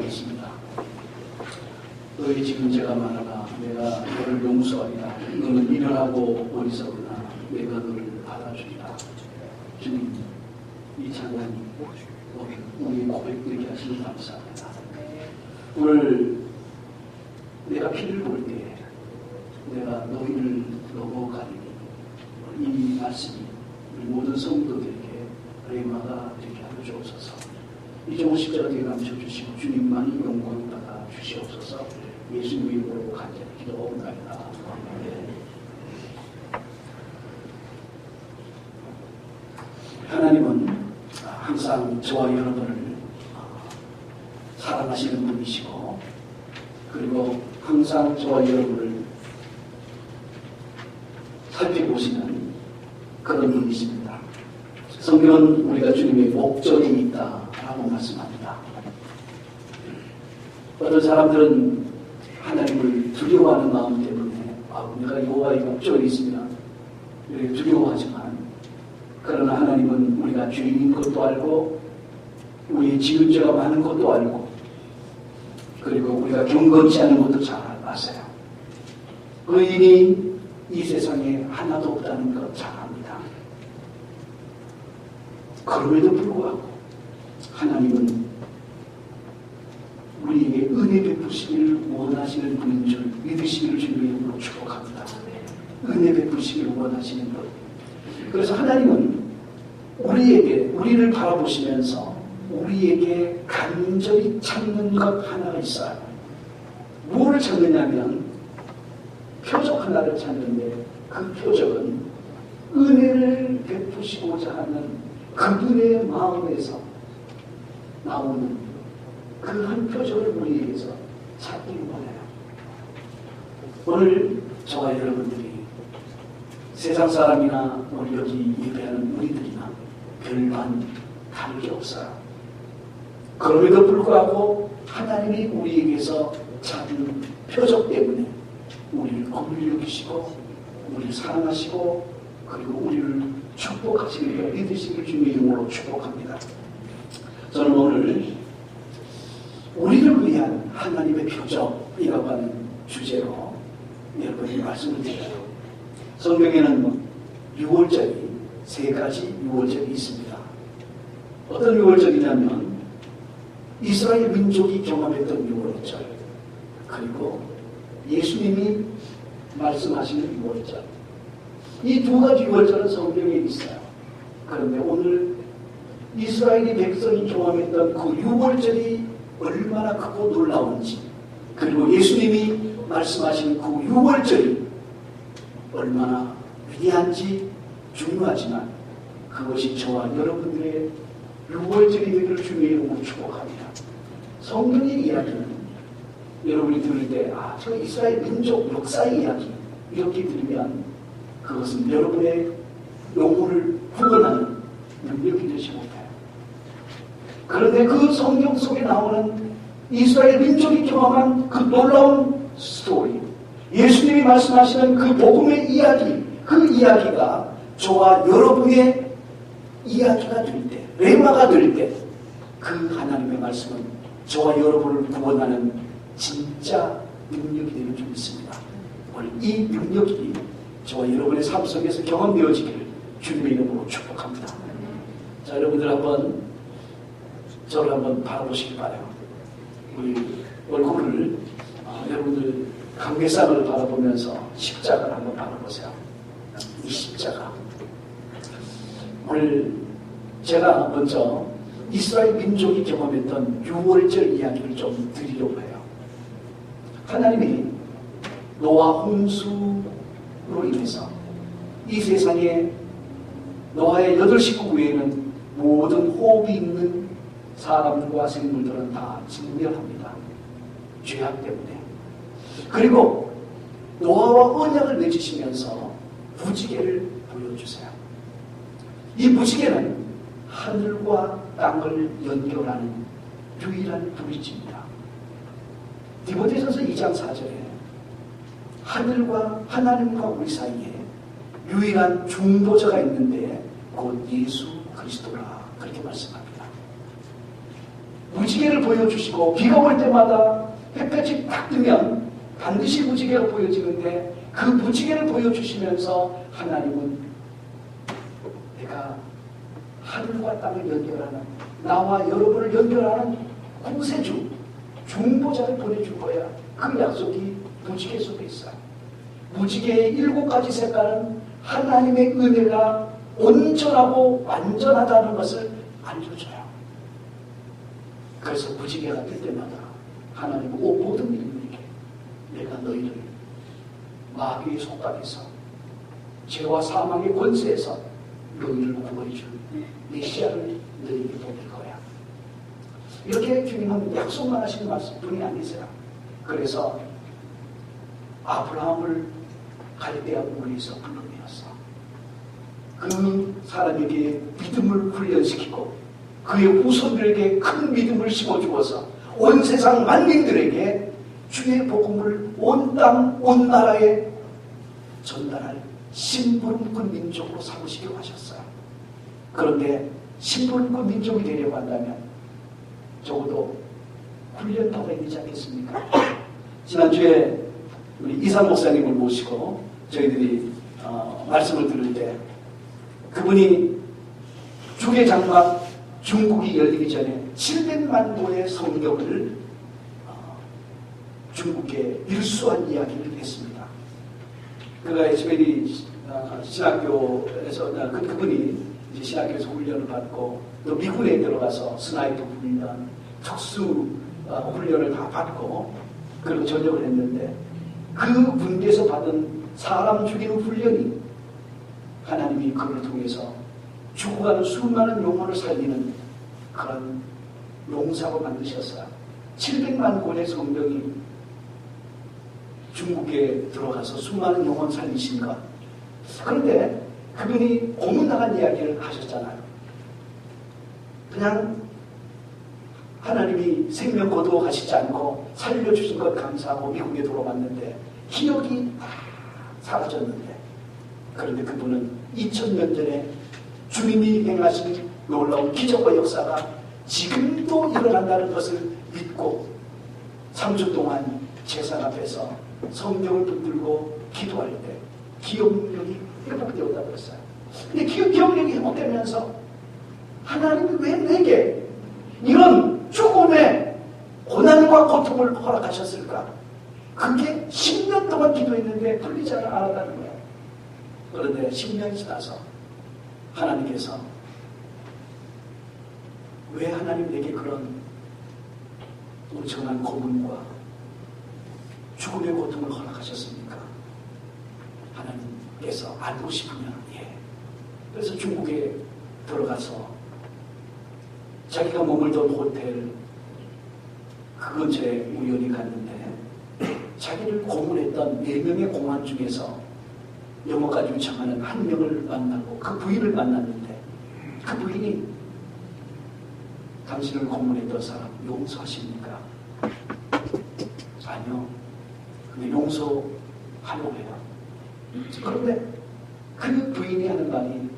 기도하겠습니다. 너희 지금 제가 말하나 내가 너를 용서하리라. 너는 미련하고 어리석으나 내가 너를 받아주리라. 주님, 이 장관이 우리의 고백되게 하시니 감사합니다. 오늘 내가 피를 볼 때 내가 너희를 넘어가리니 이 말씀이 우리 모든 성도들에게 레마가 되게 하여 주옵소서. 이제 십자가 되게 감춰주시고 주님만이 영광 받아 주시옵소서. 예수님 이름으로 간절히 기도하옵나이다. 하나님은 항상 저와 여러분을 사랑하시는 분이시고, 그리고 항상 저와 여러분을 살펴보시는 그런 분이십니다. 성경은 우리가 주님의 목적이 있다라고 말씀합니다. 어떤 사람들은 하나님을 두려워하는 마음 때문에 내가 여호와의 목적이 있으면 이렇게 두려워하지만, 그러나 하나님은 우리가 죄인인 것도 알고 우리의 지은 죄가 많은 것도 알고 그리고 우리가 경건치 않은 것도 잘 아세요. 의인이 이 세상에 하나도 없다는 것 잘 압니다. 그럼에도 불구하고 하나님은 우리에게 은혜 베푸시기를 원하시는 분인 줄 믿으시기를 주님의 이름으로 축복합니다. 은혜 베푸시기를 원하시는 분. 그래서 하나님은 우리를 바라보시면서 우리에게 간절히 찾는 것 하나가 있어요. 무엇을 찾느냐면 표적 하나를 찾는데, 그 표적은 은혜를 베푸시고자 하는 그분의 마음에서 나오는 그 한 표적을 우리에게서 찾기를 원해요. 오늘 저와 여러분들이 세상 사람이나 우리 여기 예배하는 우리들이나 별반 다를 게 없어요. 그럼에도 불구하고 하나님이 우리에게서 찾은 표적 때문에 우리를 긍휼히 여기시고 우리를 사랑하시고 그리고 우리를 축복하시기를 믿으시길 주님의 이름으로 축복합니다. 저는 오늘 우리를 위한 하나님의 표적이라고 하는 주제로 여러분이 말씀을 드려요. 성경에는 6월절이 세 가지 6월절이 있습니다. 어떤 6월절이냐면 이스라엘 민족이 경험했던 6월절, 그리고 예수님이 말씀하시는 6월절. 이 두 가지 6월절은 성경에 있어요. 그런데 오늘 이스라엘이 백성이 경험했던 그 6월절이 얼마나 크고 놀라운지, 그리고 예수님이 말씀하신 그 6월절이 얼마나 위대한지 중요하지만 그것이 저와 여러분들의 6월절이 되기를 주님의 이름으로 축복합니다. 성경의 이야기는 여러분이 들을 때 저 이스라엘 민족 역사의 이야기 이렇게 들으면 그것은 여러분의 영혼을 구원하는 능력이 되지 못해요. 그런데 그 성경 속에 나오는 이스라엘 민족이 경험한 그 놀라운 스토리, 예수님이 말씀하시는 그 복음의 이야기, 그 이야기가 저와 여러분의 이야기가 될 때, 레마가 될 때, 그 하나님의 말씀은 저와 여러분을 구원하는 진짜 능력이 되는 줄 믿습니다. 오늘 이 능력이 저와 여러분의 삶 속에서 경험되어지기를 주님의 이름으로 축복합니다. 자, 여러분들 저를 한번 바라보시기 바라요. 우리 얼굴을 여러분들 감개상을 바라보면서 십자가를 한번 바라보세요. 이 십자가. 오늘 제가 먼저 이스라엘 민족이 경험했던 6월절 이야기를 좀 드리려고 해요. 하나님이 노아 홍수로 인해서 이 세상에 노아의 8식구 외에는 모든 호흡이 있는 사람과 생물들은 다 진멸합니다. 죄악 때문에. 그리고 노아와 언약을 맺으시면서 무지개를 보여주세요. 이 무지개는 하늘과 땅을 연결하는 유일한 브릿지입니다. 디모데전서 2장 4절에 하나님과 우리 사이에 유일한 중보자가 있는데 곧 예수 그리스도라 그렇게 말씀합니다. 무지개를 보여주시고 비가 올 때마다 햇볕이 딱 뜨면 반드시 무지개가 보여지는데 그 무지개를 보여주시면서 하나님은 내가 하늘과 땅을 연결하는, 나와 여러분을 연결하는 구세주, 중보자를 보내줄 거야. 그 약속이 무지개 속에 있어요. 무지개의 7가지 색깔은 하나님의 은혜가 온전하고 완전하다는 것을 알려줘요. 그래서 무지개가 뜰 때마다 하나님은 모든 인류에게 내가 너희를 마귀의 속박에서 죄와 사망의 권세에서 너희를 구원해줄 메시아를 너희에게 보낼 거야. 이렇게 주님은 약속만 하시는 분이 아니세요. 그래서 아브라함을 갈대아 우리에서 불러내었어. 그 사람에게 믿음을 훈련시키고 그의 후손들에게 큰 믿음을 심어주어서 온 세상 만민들에게 주의 복음을 온 땅, 온 나라에 전달할 심부름꾼 민족으로 삼으시기로 하셨어요. 그런데 심부름꾼 민족이 되려고 한다면 적어도 훈련받아야 되지 않겠습니까? 지난주에 우리 이상 목사님을 모시고 저희들이 말씀을 들을 때 그분이 주계장막 중국이 열리기 전에 700만 권의 성경을 중국에 일수한 이야기를 했습니다. 그가 에스베리 신학교에서 그분이 이제 신학교에서 훈련을 받고 또 미군에 들어가서 스나이퍼 훈련, 특수 훈련을 다 받고 그리고 전역을 했는데 그 군대에서 받은 사람 죽이는 훈련이 하나님이 그를 통해서 죽어가는 수많은 영혼을 살리는 그런 용사로 만드셨어요. 700만 권의 성경이 중국에 들어가서 수많은 영혼 살리신 것. 그런데 그분이 고문당한 이야기를 하셨잖아요. 그냥 하나님이 생명 거두어가시지 않고 살려주신 것 감사하고 미국에 들어왔는데 기억이 다 사라졌는데, 그런데 그분은 2000년 전에 주님이 행하신 놀라운 기적과 역사가 지금도 일어난다는 것을 믿고 3주 동안 제사 앞에서 성경을 붙들고 기도할 때 기억력이 회복되었다고 했어요. 근데 기억력이 회복되면서 하나님이 왜 내게 이런 죽음의 고난과 고통을 허락하셨을까? 그게 10년 동안 기도했는데 풀리지 않았다는 거예요. 그런데 10년이 지나서 하나님께서 왜 하나님 내게 그런 엄청난 고문과 죽음의 고통을 허락하셨습니까? 하나님께서 알고 싶으면 그래서 중국에 들어가서 자기가 머물던 호텔 그 근처에 우연히 갔는데 자기를 고문했던 4명의 공안 중에서 영어까지 유창하는 한 명을 만나고 그 부인을 만났는데 그 부인이 당신을 고문했던 사람 용서하십니까? 아니요. 근데 용서하려고 해요. 그런데 그 부인이 하는 말이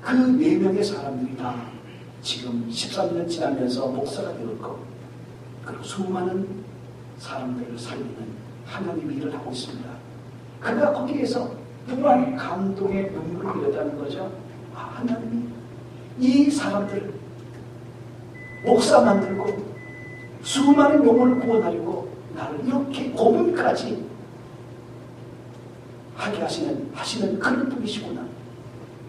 그 4명의 사람들이 다 지금 13년 지나면서 목사가 되었고 그리고 수많은 사람들을 살리는 하나님의 일을 하고 있습니다. 그가 거기에서 무한 감동의 눈물을 흘렸다는 거죠. 하나님이 이 사람들을 목사 만들고 수많은 영혼을 구원하려고 나를 이렇게 고문까지 하게 하시는 그런 분이시구나.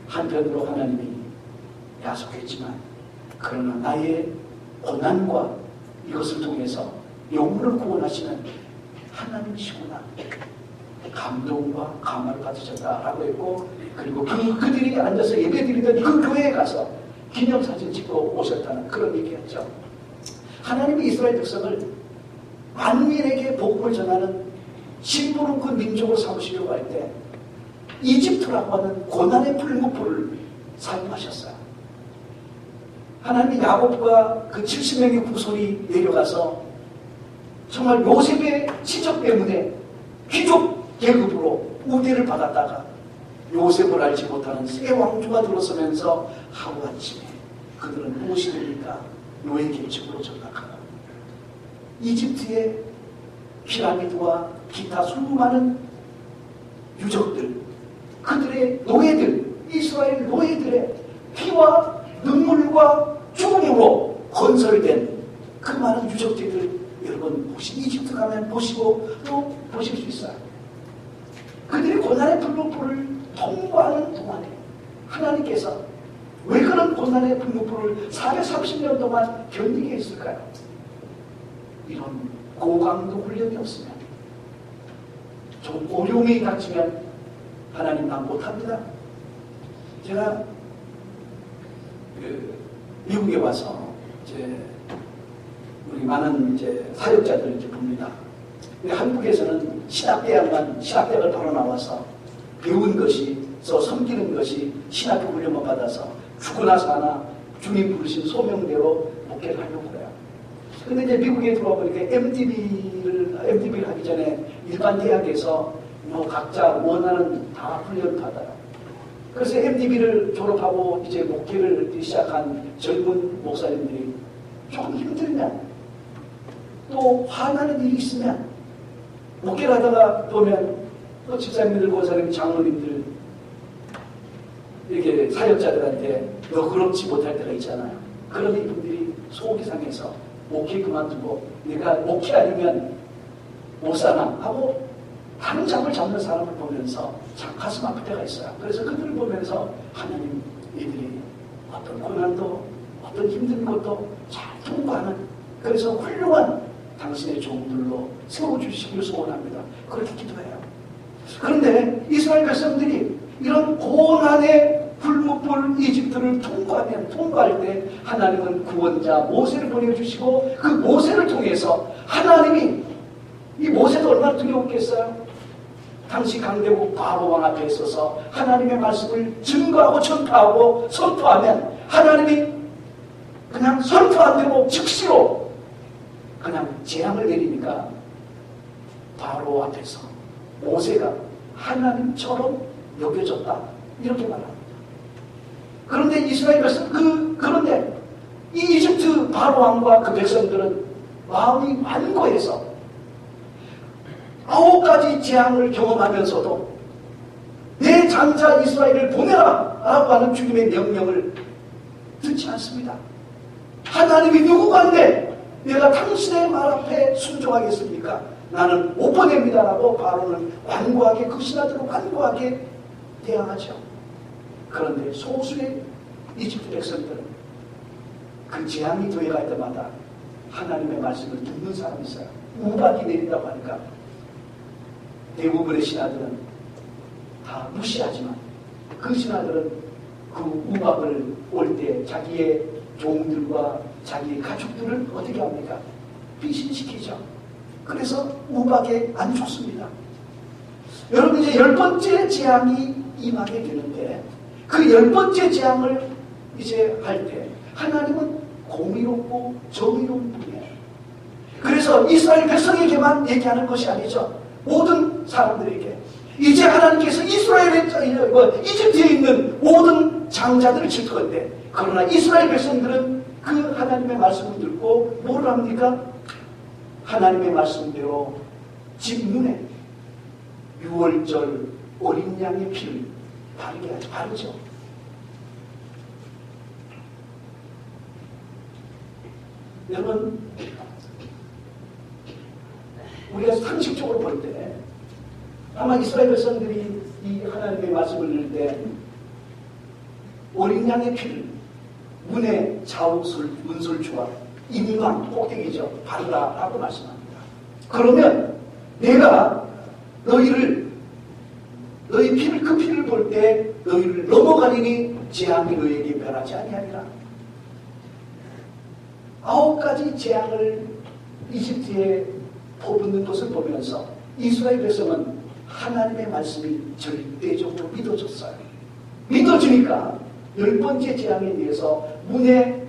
한편으로 하나님이 약속했지만 그러나 나의 고난과 이것을 통해서 영혼을 구원하시는 하나님이시구나. 감동과 감화를 받으셨다라고 했고, 그리고 그들이 앉아서 예배드리던 그 교회에 가서 기념사진 찍고 오셨다는 그런 얘기였죠. 하나님이 이스라엘 백성을 만민에게 복음을 전하는 심부름꾼 민족으로 삼으시려고 할 때 이집트라고 하는 고난의 풀무불을 사용하셨어요. 하나님이 야곱과 그 70명의 후손이 내려가서 정말 요셉의 지적 때문에 귀족 계급으로 우대를 받았다가 요셉을 알지 못하는 새 왕조가 들어서면서 하루아침에 그들은 무엇이 됩니까? 노예 계층으로 전락하고 이집트의 피라미드와 기타 수많은 유적들, 그들의 노예들, 이스라엘 노예들의 피와 눈물과 죽음으로 건설된 그 많은 유적지들, 여러분 혹시 이집트 가면 보시고 또 보실 수 있어요. 그들이 고난의 불로포를 통과하는 동안에 하나님께서 왜 그런 고난의 불로포를 430년 동안 견디게 했을까요? 이런 고강도 훈련이 없으면, 좀 어려움이 닥치면 하나님 난 못합니다. 제가 미국에 와서 우리 많은 사역자들을 봅니다. 한국에서는 신학대학을 바로 나와서 배운 것이, 또 섬기는 것이 신학교 훈련만 받아서 죽으나 사나 주님 부르신 소명대로 목회를 하려고 해요. 근데 이제 미국에 들어와 보니까 MDB를 하기 전에 일반 대학에서 각자 원하는 다 훈련을 받아요. 그래서 MDB를 졸업하고 이제 목회를 시작한 젊은 목사님들이 조금 힘들면, 또 화나는 일이 있으면, 목회를 하다가 보면 또 집사님들, 권사님, 장로님들, 이렇게 사역자들한테 너그럽지 못할 때가 있잖아요. 그런 이분들이 속이 상해서 목회 그만두고 내가 목회 아니면 못 사나 하고 다른 잡을 잡는 사람을 보면서 참 가슴 아플 때가 있어요. 그래서 그들을 보면서 하나님, 이들이 어떤 고난도 어떤 힘든 것도 잘 통과하는, 그래서 훌륭한 당신의 종들로 세워주시기를 소원합니다. 그렇게 기도해요. 그런데 이스라엘 백성들이 이런 고난의 불목불 이집트를 통과할 때 하나님은 구원자 모세를 보내주시고, 그 모세를 통해서 하나님이, 이 모세도 얼마나 두려웠겠어요? 당시 강대국 바로왕 앞에 있어서 하나님의 말씀을 증거하고 전파하고 선포하면 하나님이 그냥 선포한 대로 즉시로 그냥 재앙을 내리니까 바로 앞에서 모세가 하나님처럼 여겨졌다, 이렇게 말합니다. 그런데 이스라엘 백성, 그런데 이 이집트 바로왕과 그 백성들은 마음이 완고해서 9가지 재앙을 경험하면서도 내 장자 이스라엘을 보내라 라고 하는 주님의 명령을 듣지 않습니다. 하나님이 누구간데 내가 당신의 말 앞에 순종하겠습니까? 나는 못 보냅니다 라고 바로는 완고하게, 그 신하들은 완고하게 대항하죠. 그런데 소수의 이집트 백성들은 그 재앙이 도해갈 때마다 하나님의 말씀을 듣는 사람이 있어요. 우박이 내린다고 하니까 대부분의 신하들은 다 무시하지만, 그 신하들은 그 우박을 올 때 자기의 종들과 자기의 가족들을 어떻게 합니까? 피신시키죠. 그래서 우박에 안 좋습니다. 여러분, 이제 10번째 재앙이 임하게 되는데, 그 10번째 재앙을 이제 할 때 하나님은 공의롭고 정의로운 분이에요. 그래서 이스라엘 백성에게만 얘기하는 것이 아니죠. 모든 사람들에게. 이제 하나님께서 이집트에 있는 모든 장자들을 칠 건데, 그러나 이스라엘 백성들은 그 하나님의 말씀을 듣고 뭘 합니까? 하나님의 말씀대로 집 문에 6월절 어린 양의 피를 바르게 하죠. 바르죠. 여러분, 우리가 상식적으로 볼 때 아마 이스라엘 백성들이 이 하나님의 말씀을 들을 때 어린 양의 피를 문의 좌우술, 문술주와 임방, 꼭대기죠, 바르라 라고 말씀합니다. 그러면 내가 너희 피를, 그 피를 볼 때 너희를 넘어가리니 재앙이 너희에게 변하지 아니하리라. 9가지 재앙을 이집트에 퍼붓는 것을 보면서 이스라엘 백성은 하나님의 말씀이 절대적으로 믿어졌어요. 믿어지니까 10번째 재앙에 대해서 문에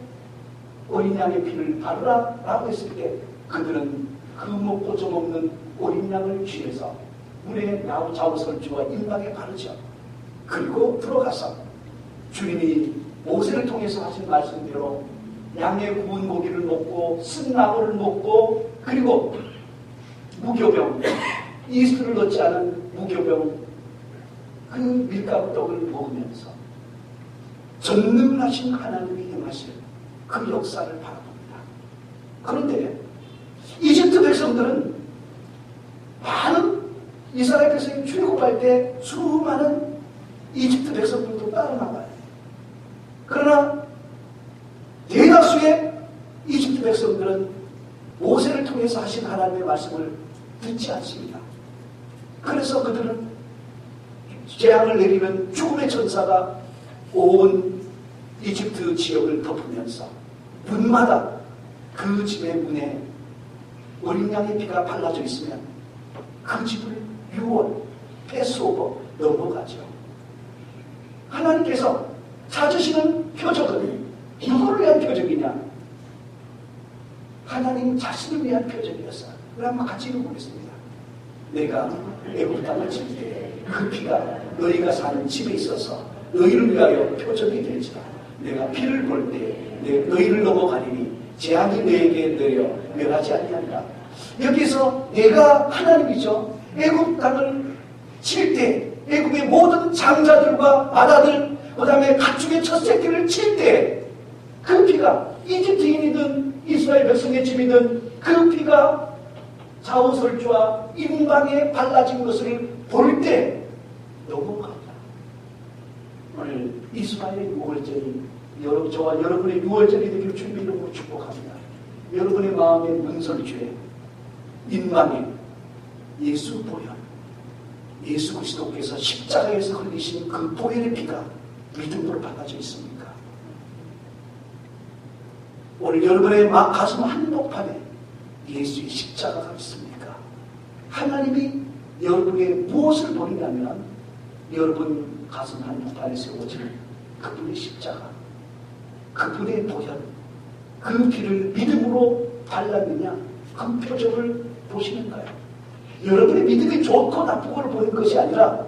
어린 양의 피를 바르라 라고 했을 때 그들은 그 먹고 좀 없는 어린 양을 취해서 문에 좌우설주와 임방에 바르죠. 그리고 들어가서 주님이 모세를 통해서 하신 말씀대로 양의 구운 고기를 먹고 쓴나물을 먹고 그리고 무교병, 이스트를 넣지 않은 무교병 그 밀가루떡을 먹으면서 전능하신 하나님이 행하실 그 역사를 바라봅니다. 그런데 이집트 백성들은 많은 이스라엘 백성이 출애굽할 때 수많은 이집트 백성들도 따라나가요. 그러나 대다수의 이집트 백성들은 모세를 통해서 하신 하나님의 말씀을 듣지 않습니다. 그래서 그들은 재앙을 내리는 죽음의 천사가 온 이집트 지역을 덮으면서 문마다 그 집의 문에 어린 양의 피가 발라져 있으면 그 집을 유월, 패스오버 넘어가죠. 하나님께서 찾으시는 표적은 누구를 위한 표적이냐? 하나님 자신을 위한 표적이었어요. 그럼 한번 같이 읽어보겠습니다. 내가 애굽 땅을 칠 때 그 피가 너희가 사는 집에 있어서 너희를 위하여 표적이 될지라. 내가 피를 볼 때 너희를 넘어가리니 재앙이 너에게 내려 멸하지 아니하리라. 여기서 내가 하나님이죠. 애굽 땅을 칠 때 애굽의 모든 장자들과 마다들 그 다음에 가축의 첫 새끼를 칠 때 그 피가 이집트인이든 이스라엘 백성의 집이든 그 피가 좌우설주와 임방에 발라진 것을 볼 때 넘어간다. 오늘 이스라엘의 6월절이 저와 여러분의 6월절이 되길 주님의 이름으로 축복합니다. 여러분의 마음의 문설주에 임방에 예수 보혈, 예수 그리스도께서 십자가에서 흘리신 그 보혈의 피가 믿음으로 발라져 있습니까? 오늘 여러분의 가슴 한복판에 예수의 십자가가 있습니까? 하나님이 여러분의 무엇을 보이냐면 여러분 가슴 한복판에 세워진 그분의 십자가, 그분의 보혈, 그 피를 믿음으로 발랐느냐 그 표적을 보시는가요? 여러분의 믿음이 좋고 나쁘고를 보는 것이 아니라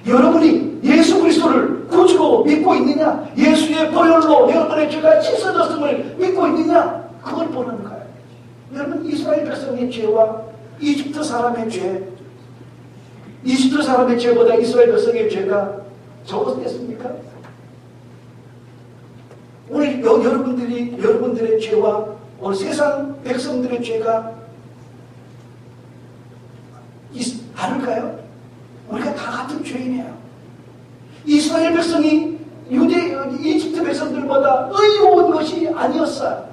여러분이 예수 그리스도를 구주로 믿고 있느냐, 예수의 보혈로 여러분의 죄가 씻어졌음을 믿고 있느냐, 그걸 보는 거예요. 여러분, 이스라엘 백성의 죄와 이집트 사람의 죄, 이집트 사람의 죄보다 이스라엘 백성의 죄가 적었겠습니까? 오늘 여러분들의 죄와 오늘 세상 백성들의 죄가 다를까요? 우리가 다 같은 죄인이에요. 이스라엘 백성이 이집트 백성들보다 의로운 것이 아니었어요.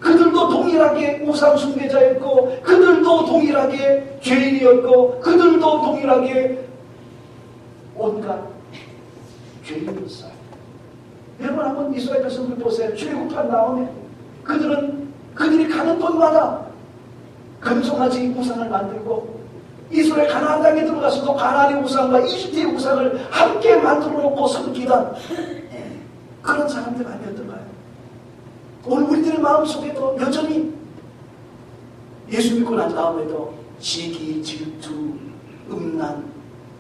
그들도 동일하게 우상 숭배자였고, 그들도 동일하게 죄인이었고, 그들도 동일하게 온갖 죄인이었어요. 여러분 한번 이스라엘 백성들 보세요. 출애굽한 다음에 그들이 가는 곳마다 금송아지 우상을 만들고, 이스라엘 가나안 땅에 들어가서도 가나안의 우상과 이집트의 우상을 함께 만들어 놓고 섬기던 그런 사람들 아니었던가요? 오늘 우리들의 마음속에도 여전히 예수 믿고 난 다음에도 시기, 질투, 음란,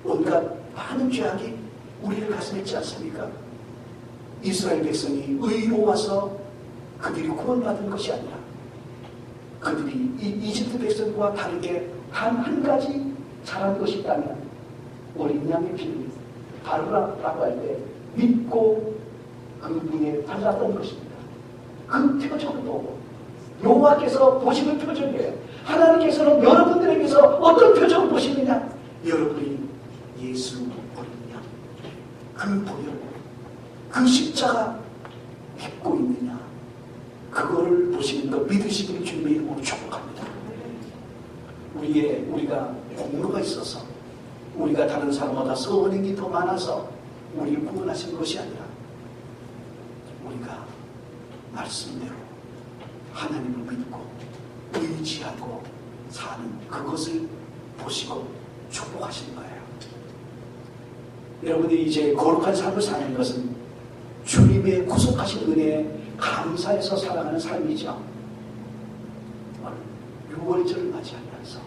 온갖 많은 죄악이 우리를 가슴했지 않습니까? 이스라엘 백성이 의로워서 그들이 구원받은 것이 아니라 그들이 이집트 백성과 다르게 단 한 가지 잘한 것이 있다면 어린 양의 피를 바르라라고 할 때 믿고 그 문에 발랐던 것입니다. 그 표적을 보고 여호와께서 보시는 표적이에요. 하나님께서는 여러분들에게서 어떤 표적을 보시느냐? 여러분이 예수 어린 양, 그 보혈, 그 십자가 믿고 있느냐? 그거를 보시는 것 믿으시기를 주님의 이름으로 축복합니다. 우리가 공로가 있어서 우리가 다른 사람보다 선행이 더 많아서 우리를 구원하신 것이 아니라 우리가 말씀대로 하나님을 믿고 의지하고 사는 그것을 보시고 축복하신 거예요. 여러분이 이제 거룩한 삶을 사는 것은 주님의 구속하신 은혜에 감사해서 살아가는 삶이죠. 6월절을 맞이하면서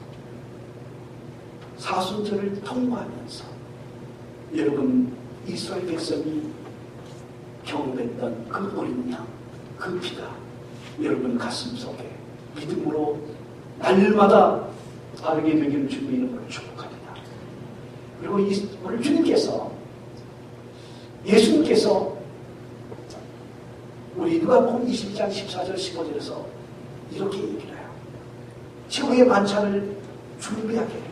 사순절을 통과하면서 여러분 이스라엘 백성이 경험했던 그 어린 양, 그 피가 여러분 가슴속에 믿음으로 날마다 바르게 되기를 주님의 이름으로 축복합니다. 그리고 오늘 주님께서, 예수님께서 우리 누가복음 22장 14절 15절에서 이렇게 얘기를 해요. 최후의 만찬을 준비하게 해요.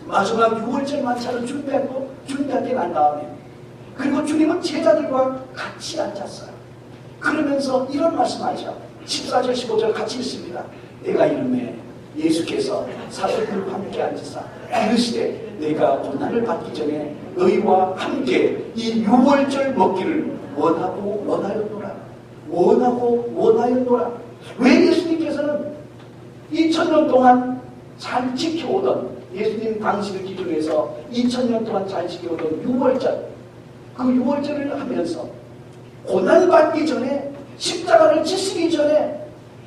마지막 6월절 만찬을 준비하게 난 다음에, 그리고 주님은 제자들과 같이 앉았어요. 그러면서 이런 말씀하죠. 14절 15절 같이 읽습니다. 내가 이름에 예수께서 사도들과 함께 앉으사 이르시되 내가 고난을 받기 전에 너희와 함께 이 6월절 먹기를 원하였노라. 왜 예수님께서는 2000년 동안 잘 지켜오던, 예수님 당시를 기준해서 2000년 동안 잘 지켜오던 6월절, 그 6월절을 하면서 고난받기 전에, 십자가를 지시기 전에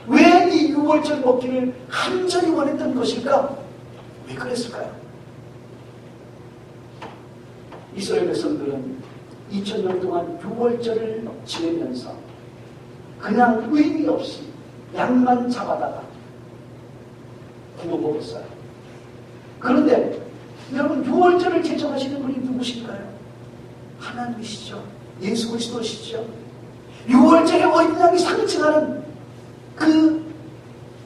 왜 이 6월절 먹기를 간절히 원했던 것일까? 왜 그랬을까요? 이스라엘 백성들은 2000년 동안 6월절을 지내면서 그냥 의미 없이 양만 잡아다가 구워 먹었어요. 그런데 여러분, 6월절을 제정하시는 분이 누구실까요? 하나님이시죠. 예수 그리스도시죠. 6월절의 어린 양이 상징하는, 그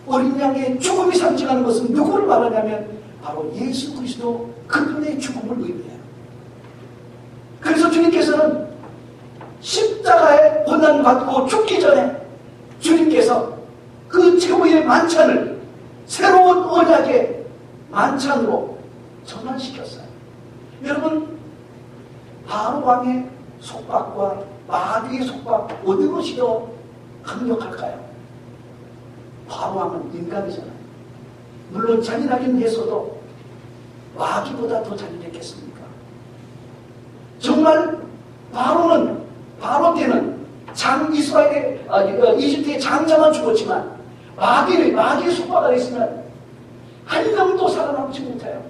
어린 양의 죽음이 상징하는 것은 누구를 말하냐면 바로 예수 그리스도, 그분의 죽음을 의미해요. 그래서 주님께서는 십자가에 고난받고 죽기 전에 주님께서 그 최후의 만찬을 새로운 언약의 만찬으로 전환시켰어요. 여러분, 바로 왕의 속박과 마귀의 속박, 어느 것이 더 강력할까요? 바로 왕은 인간이잖아요. 물론 잔인하긴 했어도 마귀보다 더 잔인했겠습니까? 정말 바로 때는 이집트의 장자만 죽었지만 마귀의 속박 아래 있으면 한 명도 살아남지 못해요.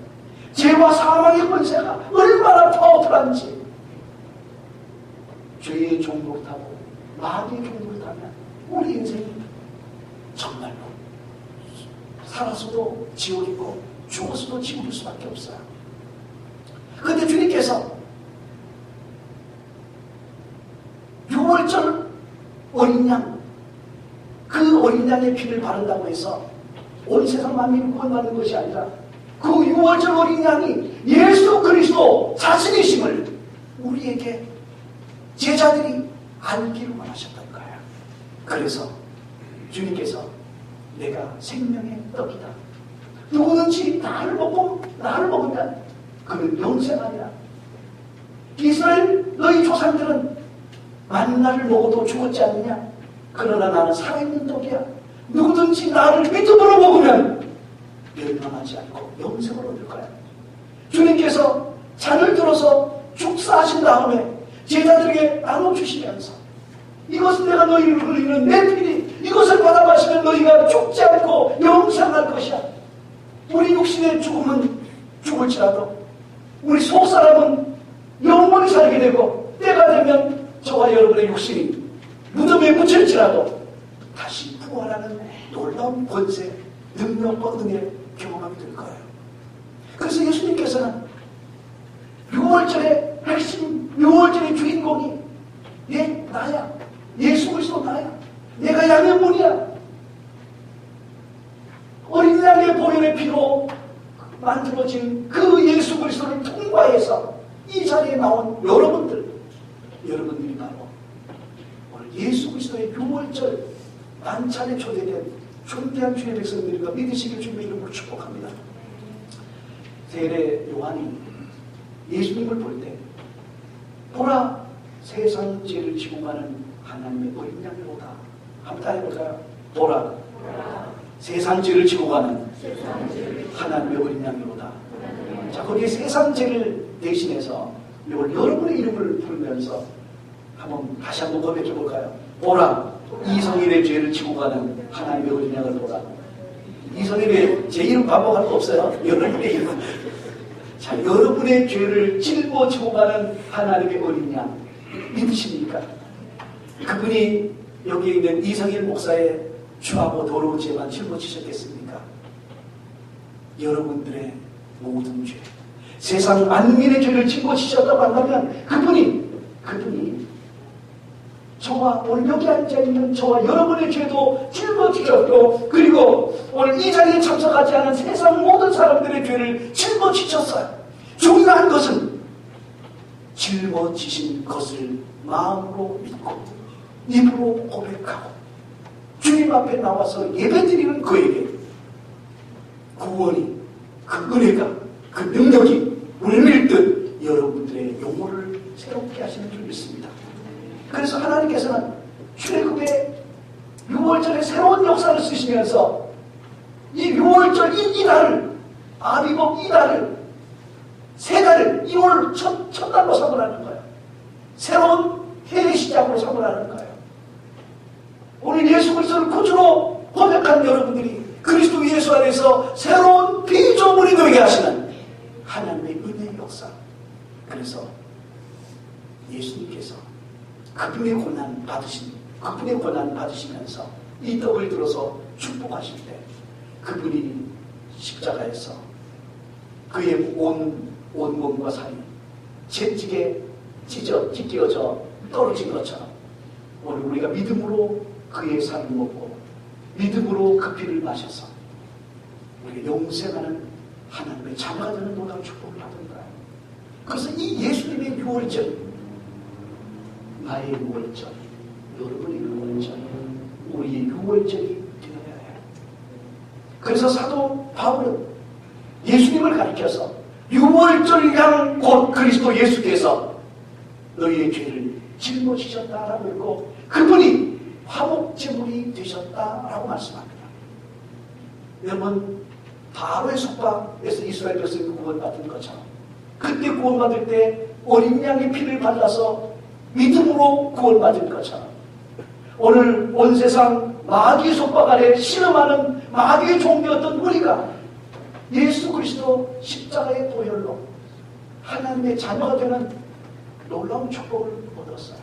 죄와 사망의 권세가 얼마나 파워풀한지. 죄의 종로를 타고 마귀의 종로를 타면 우리 인생이 정말로 살아서도 지옥이고 죽어서도 지옥일 수밖에 없어요. 그런데 주님께서 6월절 어린 양, 그 어린 양의 피를 바른다고 해서 온 세상 만민이 구원받는 것이 아니라 그 6월절 어린 양이 예수 그리스도 자신이심을 우리에게 제자들이 알기를 원하셨던 거예요. 그래서 주님께서 내가 생명의 떡이다. 누구든지 나를 먹으면 그는 영생하리라. 이스라엘 너희 조상들은 만나를 먹어도 죽었지 않느냐? 그러나 나는 살아있는 떡이야. 누구든지 나를 믿음으로 먹으면 멸망하지 않고 영생을 얻을 거야. 주님께서 잔을 들어서 축사하신 다음에 제자들에게 나눠주시면서 이것은 내가 너희를 흘리는 내 피니 이것을 받아 마시면 너희가 죽지 않고 영생할 것이야. 우리 육신의 죽음은 죽을지라도 우리 속사람은 영원히 살게 되고 때가 되면 저와 여러분의 육신이 무덤에 묻힐지라도 다시 부활하는 놀라운 권세, 능력과 은혜 경험하게 될 거예요. 그래서 예수님께서는 6월절의 핵심, 6월절의 주인공이 나야. 예수 그리스도 나야. 내가 양의 문이야. 어린 양의 보혈의 피로 만들어진 그 예수 그리스도를 통과해서 이 자리에 나온 여러분들이 바로 오늘 예수 그리스도의 6월절 만찬에 초대된 존귀한 주의 백성들과 믿으시길 주님의 이름으로 축복합니다. 세례 요한이 예수님을 볼 때 보라 세상 죄를 지고 가는 하나님의 어린 양이로다. 한번 다 해볼까요? 보라 세상 죄를 지고 가는 하나님의 어린 양이로다. 자, 거기에 세상 죄를 대신해서 여러분의 이름을 부르면서 다시 한번 고백해 볼까요? 보라 이성일의 죄를 지고 가는 하나님의 어린 양을 보라. 이성일의 제 이름 반복할 거 없어요. 여러분의 이름. 자, 여러분의 죄를 짊어지고 가는 하나님의 어린 양 믿으십니까? 그분이 여기에 있는 이성일 목사의 추하고 더러운 죄만 짊어지셨겠습니까? 여러분들의 모든 죄, 세상 만민의 죄를 짊어지셨다고 한다면 그분이 저와 오늘 여기 앉아있는 저와 여러분의 죄도 짊어지셨고, 그리고 오늘 이 자리에 참석하지 않은 세상 모든 사람들의 죄를 짊어지셨어요. 중요한 것은 짊어지신 것을 마음으로 믿고 입으로 고백하고 주님 앞에 나와서 예배드리는 그에게 구원이, 그 은혜가, 그 능력이 울밀듯 여러분들의 영혼을 새롭게 하시는 줄 믿습니다. 그래서 하나님께서는 출애굽의 6월절에 새로운 역사를 쓰시면서 이 6월절 이 달을, 아비복 이 달을, 세 달을 2월 첫달로 삼으라는 거예요. 새로운 해의 시작으로 삼으라는 거예요. 오늘 예수 그리스도를 구주로 고백한 여러분들이 그리스도 예수 안에서 새로운 피조물이 되게 하시는 하나님의 은혜의 역사. 그래서 예수님께서 그분의 고난 받으시면서 이 떡을 들어서 축복하실 때 그분이 십자가에서 그의 온 몸과 살이 채찍에 찢겨져 떨어진 것처럼 오늘 우리가 믿음으로 그의 살을 먹고 믿음으로 그 피를 마셔서 우리가 영생하는 하나님의 자녀가 되는 놀라운 축복을 받은 거예요. 그래서 이 예수님의 6월절, 나의 6월절, 여러분의 6월절, 우리의 6월절이 되어야 해요. 그래서 사도 바울은 예수님을 가리켜서 6월절이랑 곧 그리스도 예수께서 너희의 죄를 짊어지셨다라고 했고 그분이 화목제물이 되셨다라고 말씀합니다. 여러분, 바로의 속박에서 이스라엘 백성이 구원받은 것처럼 그때 구원받을 때 어린 양의 피를 발라서 믿음으로 구원받은 것처럼 오늘 온 세상 마귀의 속박 아래 신음하는 마귀의 종되었던 우리가 예수 그리스도 십자가의 보혈로 하나님의 자녀가 되는 놀라운 축복을 얻었어요.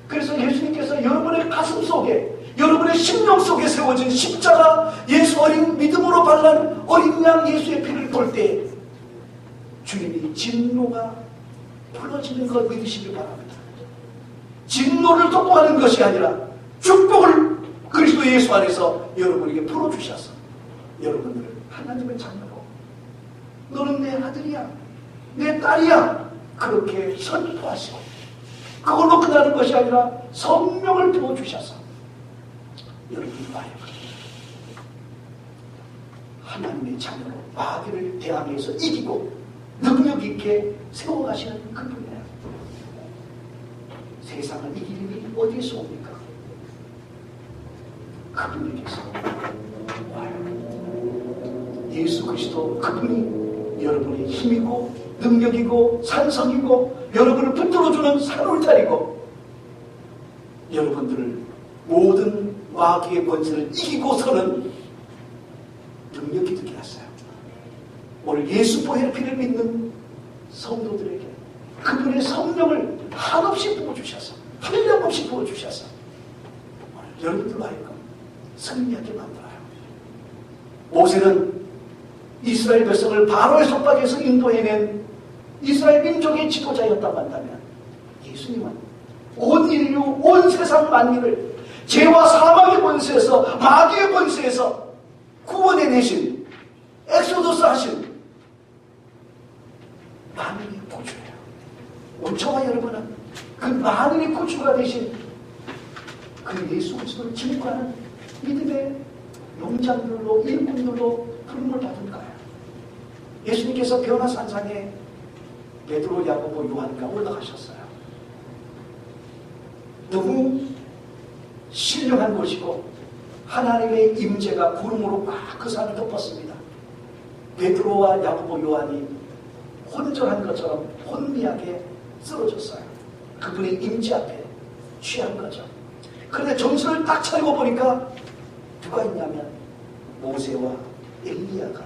그래서 예수님께서 여러분의 가슴 속에, 여러분의 심령 속에 세워진 십자가 예수 어린 믿음으로 발란 어린 양 예수의 피를 볼 때 주님이 진노가 풀어지는 것 믿으시길 바랍니다. 진노를 독보하는 것이 아니라 축복을 그리스도 예수 안에서 여러분에게 풀어주셔서 여러분들을 하나님의 자녀로 너는 내 아들이야, 내 딸이야 그렇게 선포하시고 그걸로 끝나는 것이 아니라 성령을 부어주셔서 여러분과 하나님의 자녀로 마귀를 대항해서 이기고 능력 있게 세워가시는 그분이에요. 세상을 이길 힘이 어디에서 옵니까? 그분에게서 와요. 예수 그리스도 그분이 여러분의 힘이고 능력이고 산성이고 여러분을 붙들어주는 산울타리고 여러분들을 모든 마귀의 권세를 이기고서는 능력이 되게 하세요. 오늘 예수 보혈 피를 믿는 성도들에게 그분의 성령을 한없이 부어주셔서 한량없이 부어주셔서 여러분들로 하여금 승리하게 만들어요. 모세는 이스라엘 백성을 바로의 속박에서 인도해낸 이스라엘 민족의 지도자였다고 한다면 예수님은 온 인류, 온 세상 만민을 죄와 사망의 권세에서 마귀의 권세에서 구원해내신 엑소더스 하신 만민의 구주예요. 오늘 저와 여러분은 그 만민의 구주가 되신 그 예수 그리스도를 증거하는 믿음의 용장들로 일꾼들로 부름을 받은 거예요. 예수님께서 변화산상에 베드로, 야고보, 요한과 올라가셨어요. 너무 신령한 곳이고 하나님의 임재가 구름으로 막 그 산을 덮었습니다. 베드로와 야고보, 요한이 혼절한 것처럼 혼미하게 쓰러졌어요. 그분의 임재 앞에 취한 거죠. 그런데 정신을 딱 차리고 보니까 누가 있냐면 모세와 엘리야가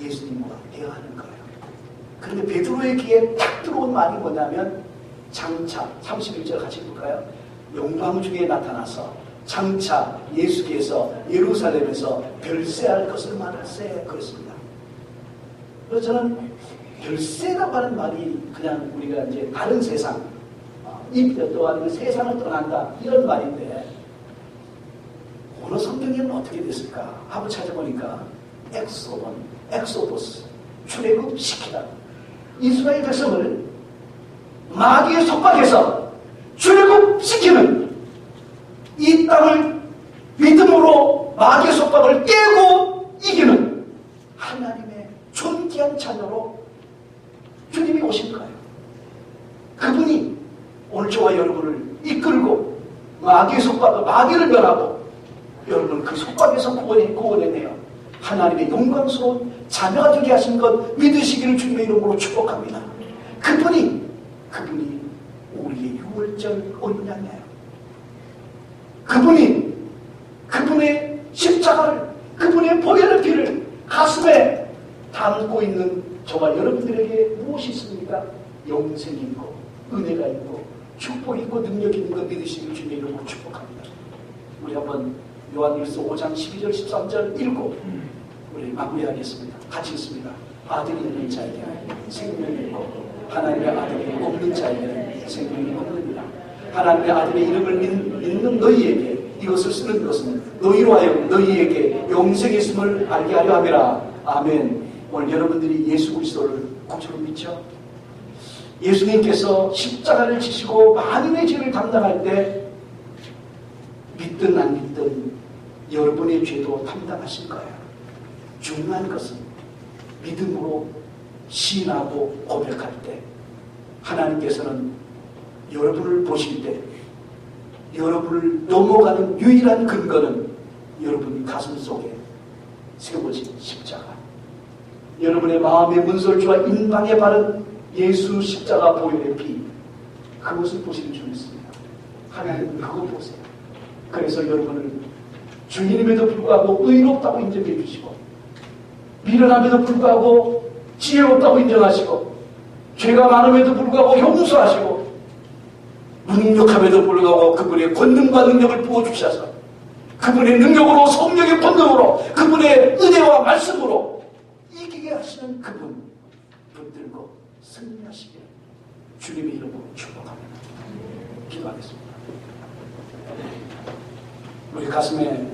예수님과 대화하는 거예요. 그런데 베드로의 귀에 딱 들어온 말이 뭐냐면 장차 31절 같이 볼까요? 영광 중에 나타나서 장차 예수께서 예루살렘에서 별세할 것을 말하세 그랬습니다. 그래서 저는 별세라고 하는 말이 그냥 우리가 이제 다른 세상, 또 아니면 세상을 떠난다 이런 말인데 오늘 성경에는 어떻게 됐을까 하고 찾아보니까 엑소도스 출애굽시키다. 이스라엘 백성을 마귀의 속박에서 출애굽시키는 이 땅을 믿음으로 마귀의 속박을 깨고 이기는 하나님의 존귀한 자녀로 주님이 오신 거예요. 그분이 오늘 저와 여러분을 이끌고 마귀의 속박을 마귀를 멸하고 여러분을 그 속박에서 구원해내요. 하나님의 영광스러운 자녀가 되게 하신 것 믿으시기를 주님의 이름으로 축복합니다. 그분이 우리의 유월절 언약이에요. 그분의 십자가를, 그분의 보혈의 피를 가슴에 담고 있는 저와 여러분들에게 무엇이 있습니까? 영생이 있고 은혜가 있고 축복이 있고 능력이 있는 것 믿으시기를 주님의 이름으로 축복합니다. 우리 한번 요한일서 5장 12절 13절 읽고 우리 마무리하겠습니다. 같이 읽습니다. 아들이 있는 자에게는 생명이 있고 하나님의 아들이 없는 자에게는 생명이 없느니라. 하나님의 아들의 이름을 믿는 너희에게 이것을 쓰는 것은 너희로 하여금 너희에게 영생이 있음을 알게 하려 함이라. 아멘. 오늘 여러분들이 예수 그리스도를 구주로 믿죠? 예수님께서 십자가를 지시고 만인의 죄를 담당할 때 믿든 안 믿든 여러분의 죄도 담당하실 거예요. 중요한 것은 믿음으로 시인하고 고백할 때 하나님께서는 여러분을 보실 때 여러분을 넘어가는 유일한 근거는 여러분 가슴 속에 세워진 십자가, 여러분의 마음의 문설주와 인방에 바른 예수 십자가 보혈의 피, 그것을 보시는 줄 믿습니다. 하나님은 그거 보세요. 그래서 여러분을 주님임에도 불구하고 의롭다고 인정해 주시고 미련함에도 불구하고 지혜롭다고 인정하시고 죄가 많음에도 불구하고 용서하시고 무능력함에도 불구하고 그분의 권능과 능력을 부어주셔서 그분의 능력으로 성령의 권능으로 그분의 은혜와 말씀으로 이기게 하시는 그분 붙들고 승리하시길 주님의 이름으로 축복합니다. 기도하겠습니다. 우리 가슴에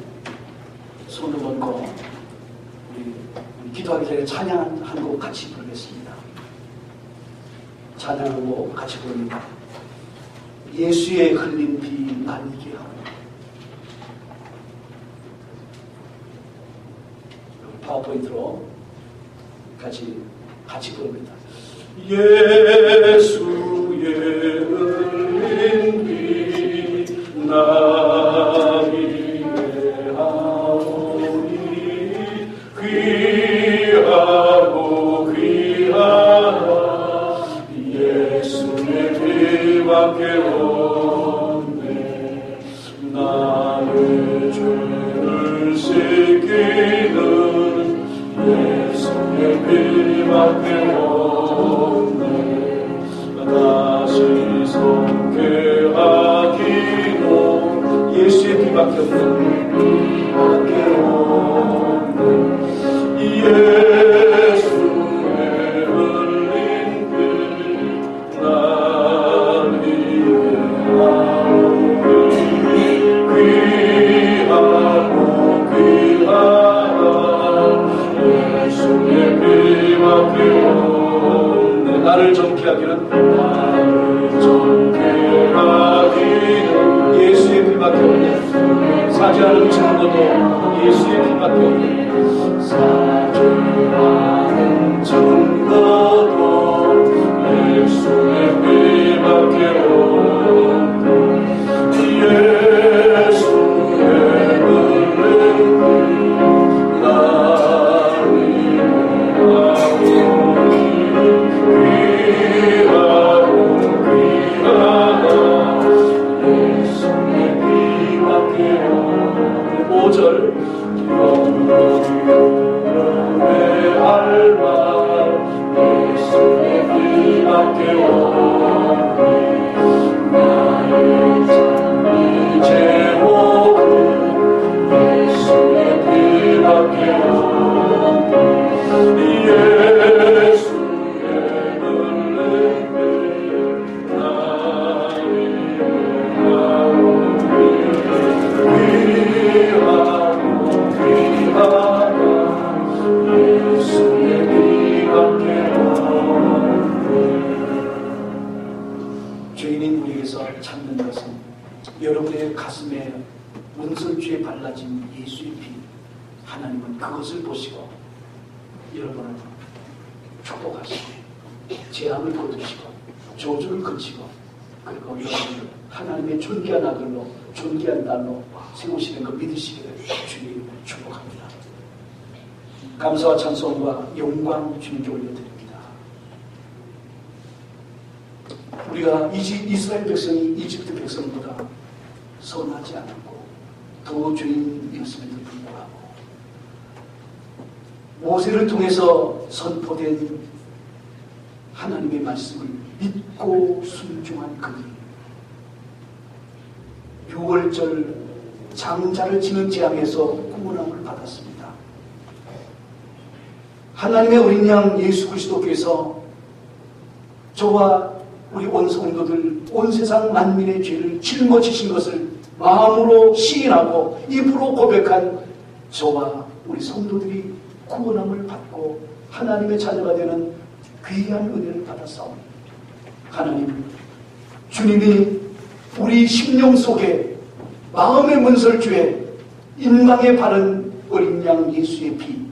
손을 얹고 우리 기도하기 전에 찬양 한 곡 같이 부르겠습니다. 찬양하고 같이 부릅니다. 예수의 흘린 피 날 이기라. 파워포인트로 같이 부릅니다. 예수의 흘린 피 날 이기하오니 귀하고 귀하다 예수의 피밖에 없네. 나의 죄를 씻기는 예수의 피밖에 없네. 다시 성쾌하기로 예수의 피밖에 없네. 피밖에 없네. 예수의 흘린 피 날 이기하오니 귀하고 귀하다 예수의 피밖에 없네. 나를 정케 하기는 예수의 피밖에 없네. 사죄하는 증거도 예수의 피밖에 없네. 사죄하는 증거도 예수의 피밖에 없네. 예수의 흘린 피 날 이기하오니 귀하고 귀하다 예수의 피밖에 없네. 5절 영원의 알바 예수의 피밖에 없네. 나의 여러분들의 가슴에 문설주에 발라진 예수의 피, 하나님은 그것을 보시고 여러분을 축복하시고 재앙을 거두시고 저주를 거치고 그리고 여러분을 하나님의 존귀한 아들로 존귀한 딸로 세우시는 거 믿으시기를 주님 축복합니다. 감사와 찬송과 영광 주님께 올려드립니다. 우리가 이스라엘 백성이 이집트 백성보다 선하지 않았고 더 죄인이었음에도 불구하고 모세를 통해서 선포된 하나님의 말씀을 믿고 순종한 그들, 6월절 장자를 지는 재앙에서 구원함을 받았습니다. 하나님의 어린 양 예수 그리스도께서 저와 우리 온 성도들, 온 세상 만민의 죄를 짊어지신 것을 마음으로 시인하고 입으로 고백한 저와 우리 성도들이 구원함을 받고 하나님의 자녀가 되는 귀한 은혜를 받았사오니 하나님, 주님이 우리 심령 속에 마음의 문설주에 인망에 바른 어린 양 예수의 피,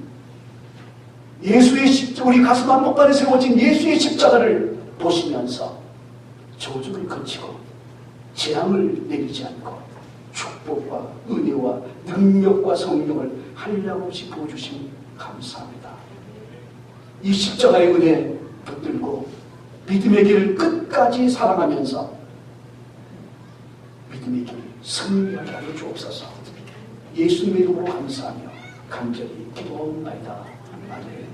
예수의 십자가, 우리 가슴 한복판에 세워진 예수의 십자가를 보시면서 저주를 거치고 재앙을 내리지 않고 축복과 은혜와 능력과 성령을 한량없이 부어주시니 감사합니다. 이 십자가의 은혜 붙들고 믿음의 길을 끝까지 사랑하면서 믿음의 길 승리하게 하여 주옵소서. 예수님의 이름으로 감사하며 간절히 기도하옵나이다. 아멘.